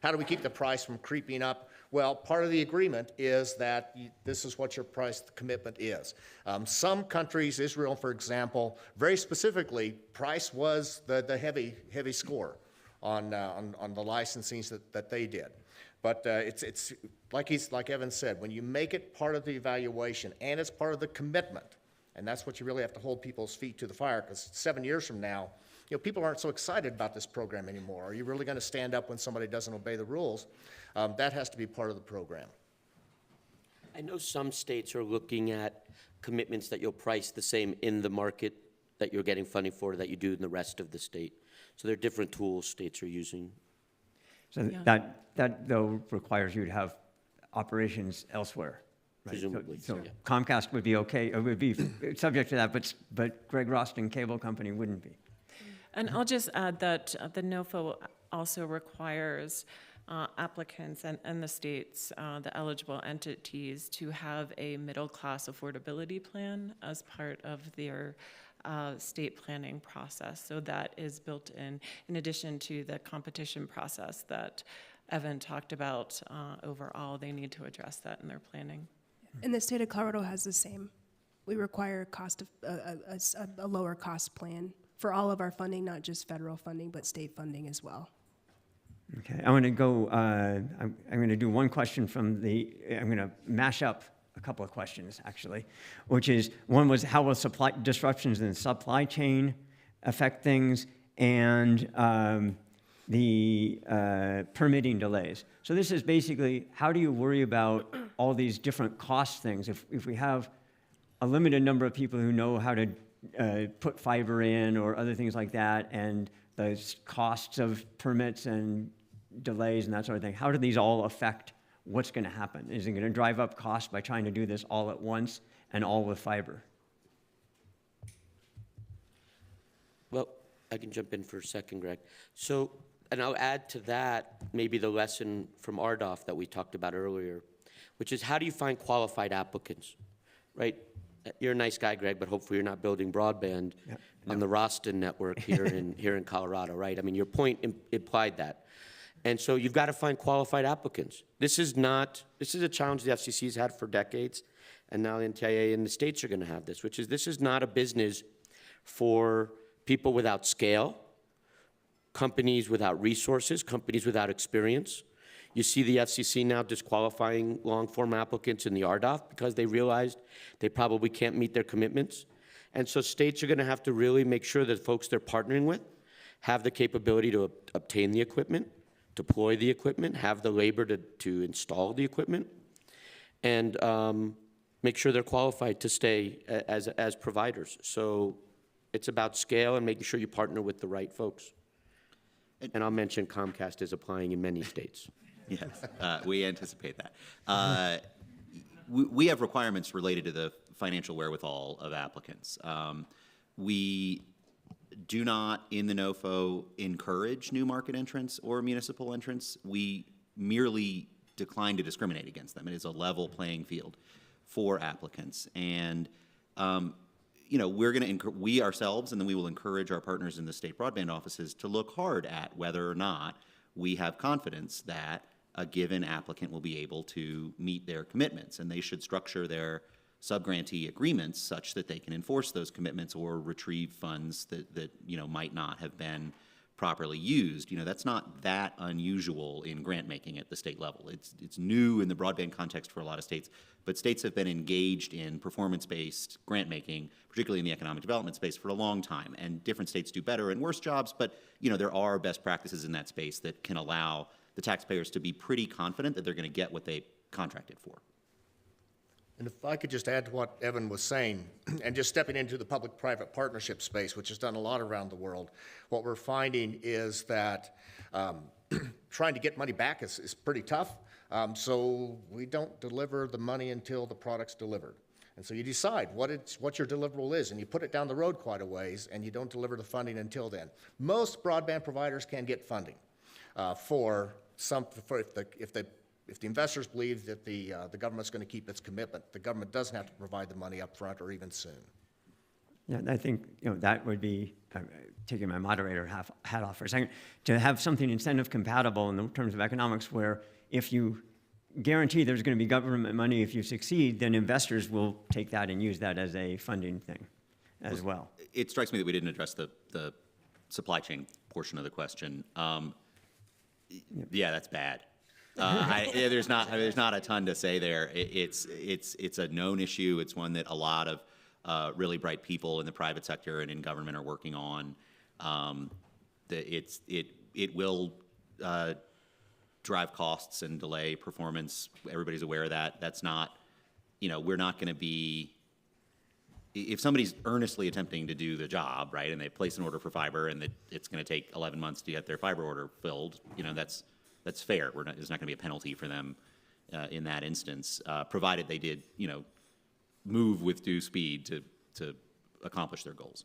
How do we keep the price from creeping up? Well, part of the agreement is that this is what your price commitment is. Some countries, Israel, for example, very specifically, price was the heavy score on the licensing that they did. But it's like Evan said, when you make it part of the evaluation and it's part of the commitment, and that's what you really have to hold people's feet to the fire, because 7 years from now, people aren't so excited about this program anymore. Are you really going to stand up when somebody doesn't obey the rules? That has to be part of the program. I know some states are looking at commitments that you'll price the same in the market that you're getting funding for that you do in the rest of the state. So there are different tools states are using. So that though requires you to have operations elsewhere, right? Presumably, So yeah. Comcast would be okay, it would be subject to that, but Greg Roston Cable Company wouldn't be. And I'll just add that the NOFO also requires applicants and the states, the eligible entities, to have a middle-class affordability plan as part of their state planning process. So that is built in addition to the competition process that Evan talked about. Overall, they need to address that in their planning. And the state of Colorado has the same. We require a lower cost plan for all of our funding, not just federal funding, but state funding as well. Okay, I want to go, I'm going to do one question from the, I'm going to mash up a couple of questions, actually, which is, one was how will supply disruptions in the supply chain affect things, and the permitting delays. So this is basically, how do you worry about all these different cost things? If we have a limited number of people who know how to put fiber in or other things like that, and the costs of permits and delays and that sort of thing, how do these all affect what's going to happen? Is it going to drive up costs by trying to do this all at once and all with fiber? Well, I can jump in for a second, Greg. So, and I'll add to that maybe the lesson from RDOF that we talked about earlier, which is how do you find qualified applicants, right? You're a nice guy, Greg, but hopefully you're not building broadband on the Roston network here in Colorado, right? I mean, your point implied that. And so you've got to find qualified applicants. This is a challenge the FCC's had for decades, and now the NTIA and the states are going to have this, which is this is not a business for people without scale, companies without resources, companies without experience. You see the FCC now disqualifying long-form applicants in the RDOF because they realized they probably can't meet their commitments. And so states are going to have to really make sure that folks they're partnering with have the capability to obtain the equipment, deploy the equipment, have the labor to install the equipment, and make sure they're qualified to stay as providers. So it's about scale and making sure you partner with the right folks. And I'll mention Comcast is applying in many states. Yes, we anticipate that. We have requirements related to the financial wherewithal of applicants. We do not, in the NOFO, encourage new market entrants or municipal entrants. We merely decline to discriminate against them. It is a level playing field for applicants. And you know, we ourselves, and then we will encourage our partners in the state broadband offices to look hard at whether or not we have confidence that a given applicant will be able to meet their commitments, and they should structure their subgrantee agreements such that they can enforce those commitments or retrieve funds that you know might not have been properly used. You know, that's not that unusual in grant making at the state level. It's new in the broadband context for a lot of states, but states have been engaged in performance-based grant making, particularly in the economic development space, for a long time. And different states do better and worse jobs, but you know, there are best practices in that space that can allow the taxpayers to be pretty confident that they're going to get what they contracted for. And if I could just add to what Evan was saying, and just stepping into the public-private partnership space, which is done a lot around the world, what we're finding is that trying to get money back is pretty tough. So we don't deliver the money until the product's delivered. And so you decide what your deliverable is, and you put it down the road quite a ways, and you don't deliver the funding until then. Most broadband providers can get funding if the investors believe that the government's going to keep its commitment. The government doesn't have to provide the money up front or even soon. Yeah, I think that would be, taking my moderator hat off for a second, to have something incentive compatible in the terms of economics where if you guarantee there's going to be government money if you succeed, then investors will take that and use that as a funding thing as well. It strikes me that we didn't address the supply chain portion of the question. Yeah, that's bad. There's not a ton to say there. It's a known issue. It's one that a lot of really bright people in the private sector and in government are working on. It will drive costs and delay performance. Everybody's aware of that. That's not, we're not going to be if somebody's earnestly attempting to do the job, right, and they place an order for fiber and that it's going to take 11 months to get their fiber order filled, that's fair. There's not going to be a penalty for them in that instance, provided they did, move with due speed to accomplish their goals.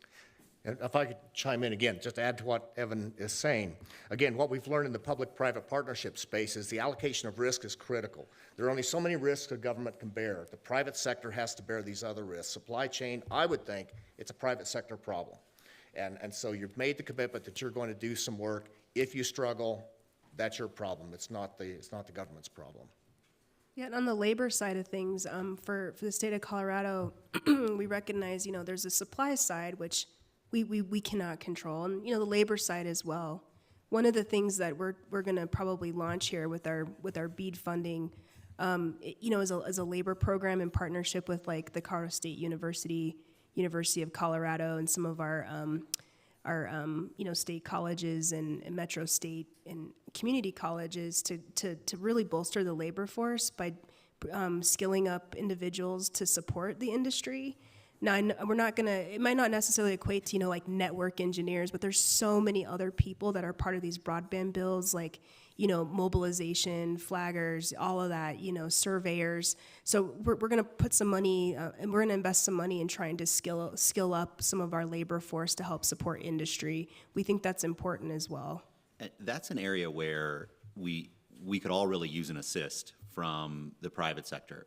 And if I could chime in again, just to add to what Evan is saying. Again, what we've learned in the public-private partnership space is the allocation of risk is critical. There are only so many risks a government can bear. The private sector has to bear these other risks. Supply chain, I would think, it's a private sector problem. And so you've made the commitment that you're going to do some work. If you struggle, that's your problem. It's not the government's problem. Yeah, and on the labor side of things, for the state of Colorado, we recognize, there's a supply side, which we cannot control, and, the labor side as well. One of the things that we're going to probably launch here with our BEAD funding, is a labor program in partnership with like the Colorado State University, University of Colorado, and some of our state colleges and metro state and community colleges to really bolster the labor force by skilling up individuals to support the industry. Now, it might not necessarily equate to, like network engineers, but there's so many other people that are part of these broadband bills, like, mobilization, flaggers, all of that, surveyors. So we're going to put some money, and we're going to invest some money in trying to skill up some of our labor force to help support industry. We think that's important as well. That's an area where we could all really use an assist from the private sector.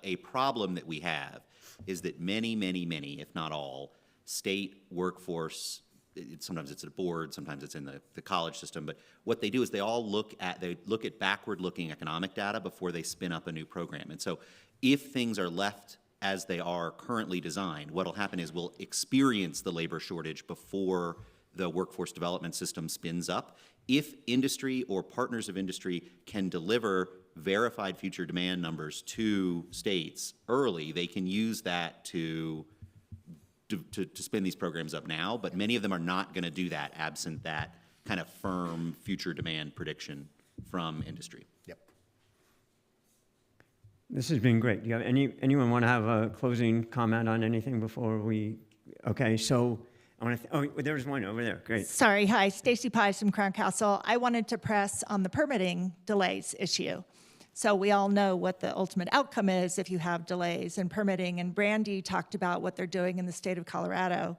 A problem that we have is that many, if not all, state workforce, sometimes it's at a board, sometimes it's in the college system, but what they do is they look at backward-looking economic data before they spin up a new program. And so if things are left as they are currently designed, what will happen is we'll experience the labor shortage before the workforce development system spins up. If industry or partners of industry can deliver verified future demand numbers to states early, they can use that to spin these programs up now, but many of them are not going to do that absent that kind of firm future demand prediction from industry. Yep. This has been great. Do you have anyone want to have a closing comment on anything before we? Okay, so I want to. There was one over there. Great. Sorry. Hi, Stacy Pies from Crown Castle. I wanted to press on the permitting delays issue. So we all know what the ultimate outcome is if you have delays in permitting. And Brandy talked about what they're doing in the state of Colorado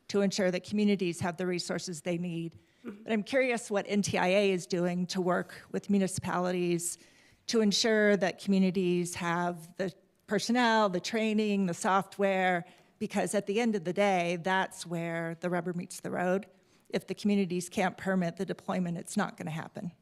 to ensure that communities have the resources they need. But I'm curious what NTIA is doing to work with municipalities to ensure that communities have the personnel, the training, the software, because at the end of the day, that's where the rubber meets the road. If the communities can't permit the deployment, it's not going to happen.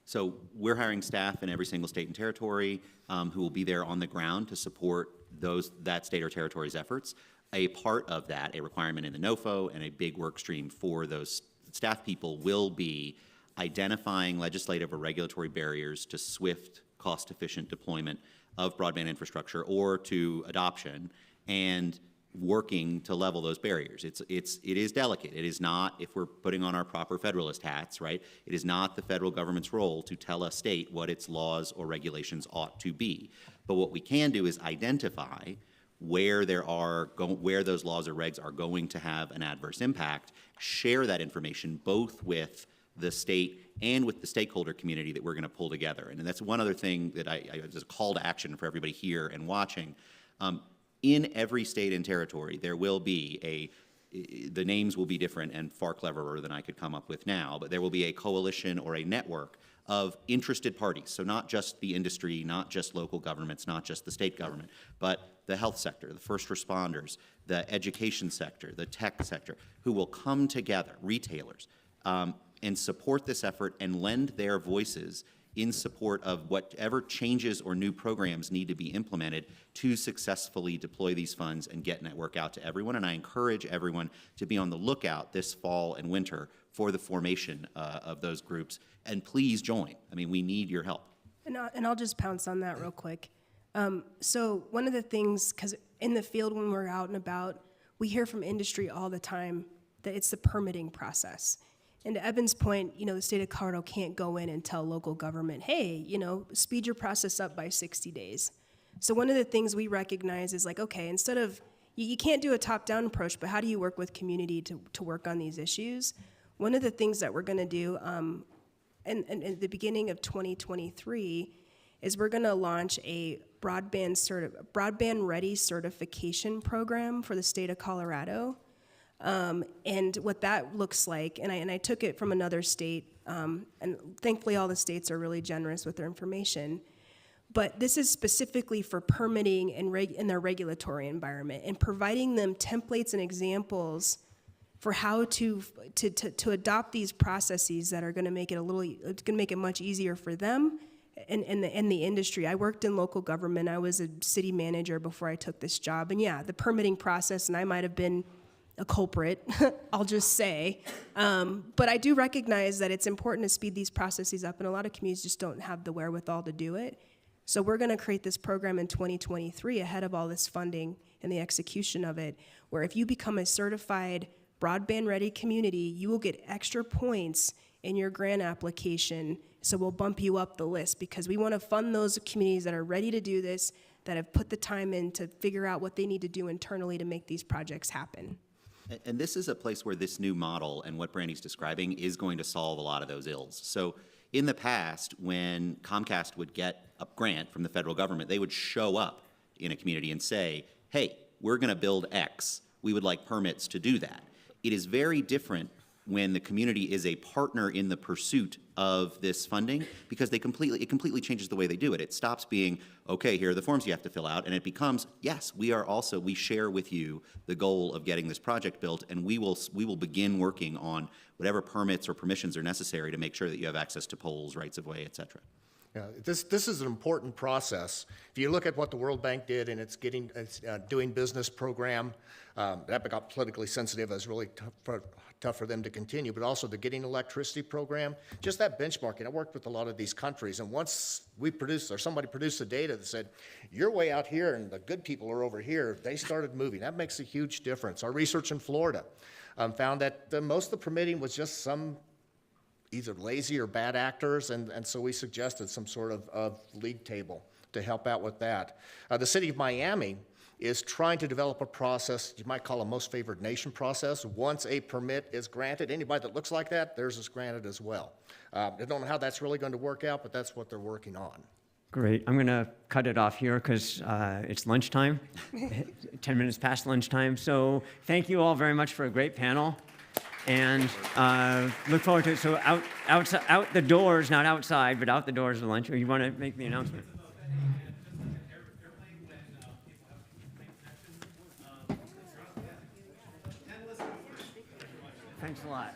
So we're hiring staff in every single state and territory who will be there on the ground to support that state or territory's efforts. A part of that, a requirement in the NOFO and a big work stream for those staff people will be identifying legislative or regulatory barriers to swift, cost-efficient deployment of broadband infrastructure or to adoption, and working to level those barriers. It is delicate. It is not, if we're putting on our proper federalist hats, right, it is not the federal government's role to tell a state what its laws or regulations ought to be. But what we can do is identify where where those laws or regs are going to have an adverse impact, share that information both with the state and with the stakeholder community that we're going to pull together. And that's one other thing that as a call to action for everybody here and watching. In every state and territory, there will be the names will be different and far cleverer than I could come up with now, but there will be a coalition or a network of interested parties. So not just the industry, not just local governments, not just the state government, but the health sector, the first responders, the education sector, the tech sector, who will come together, retailers, and support this effort and lend their voices in support of whatever changes or new programs need to be implemented to successfully deploy these funds and get network out to everyone. And I encourage everyone to be on the lookout this fall and winter for the formation of those groups. And please join. I mean, we need your help. And I'll just pounce on that real quick. So one of the things, because in the field when we're out and about, we hear from industry all the time that it's the permitting process. And to Evan's point, the state of Colorado can't go in and tell local government, hey, speed your process up by 60 days. So one of the things we recognize is like, okay, instead of, you can't do a top-down approach, but how do you work with community to work on these issues? One of the things that we're going to do in the beginning of 2023 is we're going to launch a broadband ready certification program for the state of Colorado. And what that looks like, and I took it from another state, and thankfully all the states are really generous with their information, but this is specifically for permitting in their regulatory environment and providing them templates and examples for how to adopt these processes that are going to make it it's going to make it much easier for them and the industry. I worked in local government. I was a city manager before I took this job, and yeah, the permitting process, and I might have been a culprit, I'll just say. But I do recognize that it's important to speed these processes up, and a lot of communities just don't have the wherewithal to do it. So we're going to create this program in 2023 ahead of all this funding and the execution of it, where if you become a certified broadband-ready community, you will get extra points in your grant application. So we'll bump you up the list because we want to fund those communities that are ready to do this, that have put the time in to figure out what they need to do internally to make these projects happen. And this is a place where this new model and what Brandy's describing is going to solve a lot of those ills. So in the past, when Comcast would get a grant from the federal government, they would show up in a community and say, hey, we're going to build X. We would like permits to do that. It is very different when the community is a partner in the pursuit of this funding, because it completely changes the way they do it. It stops being, okay, here are the forms you have to fill out, and it becomes, yes, we share with you the goal of getting this project built, and we will begin working on whatever permits or permissions are necessary to make sure that you have access to poles, rights of way, et cetera. Yeah, this is an important process. If you look at what the World Bank did in its doing business program, that got politically sensitive. It was really tough for them to continue, but also the Getting Electricity program, just that benchmarking. I worked with a lot of these countries, and once we produced, or somebody produced the data that said, you're way out here and the good people are over here, they started moving. That makes a huge difference. Our research in Florida found that most of the permitting was just some either lazy or bad actors, and so we suggested some sort of league table to help out with that. The city of Miami is trying to develop a process you might call a most favored nation process. Once a permit is granted, anybody that looks like that, theirs is granted as well. I don't know how that's really going to work out, but that's what they're working on. Great. I'm going to cut it off here because it's lunchtime, 10 minutes past lunchtime. So thank you all very much for a great panel. And look forward to it. So out the doors, not outside, but out the doors of lunch. You want to make the announcement? Thanks a lot.